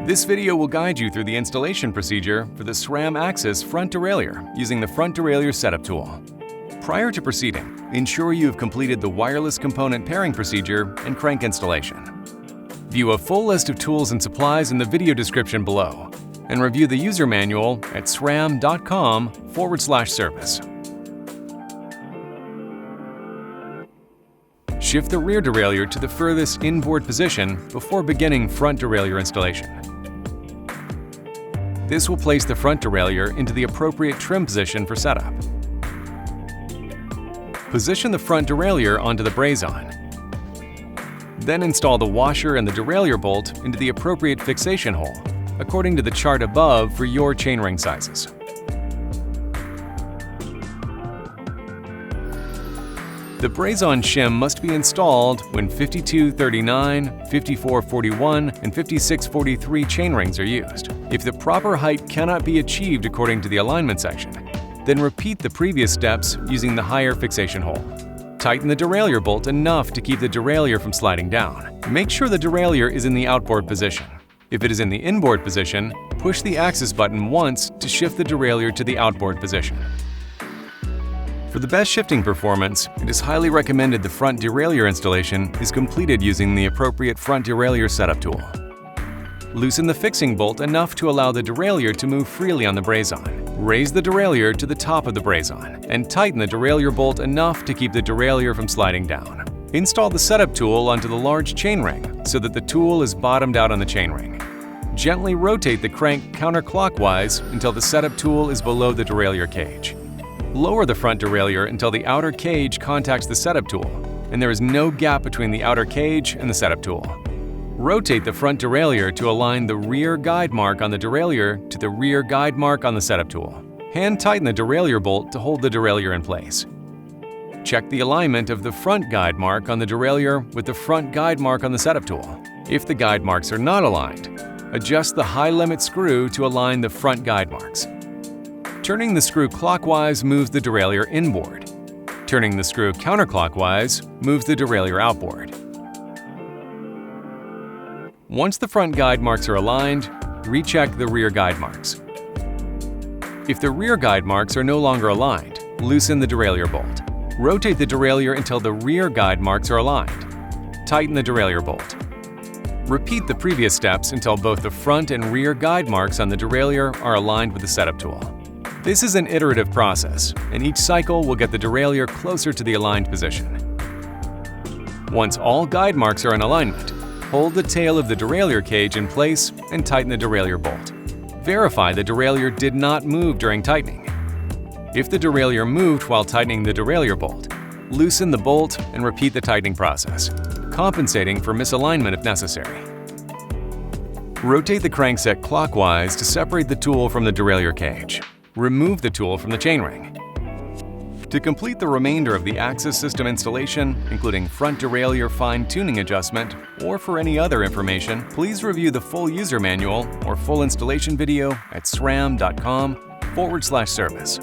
This video will guide you through the installation procedure for the SRAM AXS front derailleur using the front derailleur setup tool. Prior to proceeding, ensure you have completed the wireless component pairing procedure and crank installation. View a full list of tools and supplies in the video description below, and review the user manual at sram.com/service. Shift the rear derailleur to the furthest inboard position before beginning front derailleur installation. This will place the front derailleur into the appropriate trim position for setup. Position the front derailleur onto the brazon. Then install the washer and the derailleur bolt into the appropriate fixation hole, according to the chart above for your chainring sizes. The brazon shim must be installed when 5239, 5441, and 5643 chainrings are used. If the proper height cannot be achieved according to the alignment section, then repeat the previous steps using the higher fixation hole. Tighten the derailleur bolt enough to keep the derailleur from sliding down. Make sure the derailleur is in the outboard position. If it is in the inboard position, push the AXS button once to shift the derailleur to the outboard position. For the best shifting performance, it is highly recommended the front derailleur installation is completed using the appropriate front derailleur setup tool. Loosen the fixing bolt enough to allow the derailleur to move freely on the brazon. Raise the derailleur to the top of the brazon, and tighten the derailleur bolt enough to keep the derailleur from sliding down. Install the setup tool onto the large chainring so that the tool is bottomed out on the chainring. Gently rotate the crank counterclockwise until the setup tool is below the derailleur cage. Lower the front derailleur until the outer cage contacts the setup tool, and there is no gap between the outer cage and the setup tool. Rotate the front derailleur to align the rear guide mark on the derailleur to the rear guide mark on the setup tool. Hand tighten the derailleur bolt to hold the derailleur in place. Check the alignment of the front guide mark on the derailleur with the front guide mark on the setup tool. If the guide marks are not aligned, adjust the high limit screw to align the front guide marks. Turning the screw clockwise moves the derailleur inboard. Turning the screw counterclockwise moves the derailleur outboard. Once the front guide marks are aligned, recheck the rear guide marks. If the rear guide marks are no longer aligned, loosen the derailleur bolt. Rotate the derailleur until the rear guide marks are aligned. Tighten the derailleur bolt. Repeat the previous steps until both the front and rear guide marks on the derailleur are aligned with the setup tool. This is an iterative process, and each cycle will get the derailleur closer to the aligned position. Once all guide marks are in alignment, hold the tail of the derailleur cage in place and tighten the derailleur bolt. Verify the derailleur did not move during tightening. If the derailleur moved while tightening the derailleur bolt, loosen the bolt and repeat the tightening process, compensating for misalignment if necessary. Rotate the crankset clockwise to separate the tool from the derailleur cage. Remove the tool from the chainring. To complete the remainder of the AXS system installation, including front derailleur fine-tuning adjustment, or for any other information, please review the full user manual or full installation video at sram.com/service.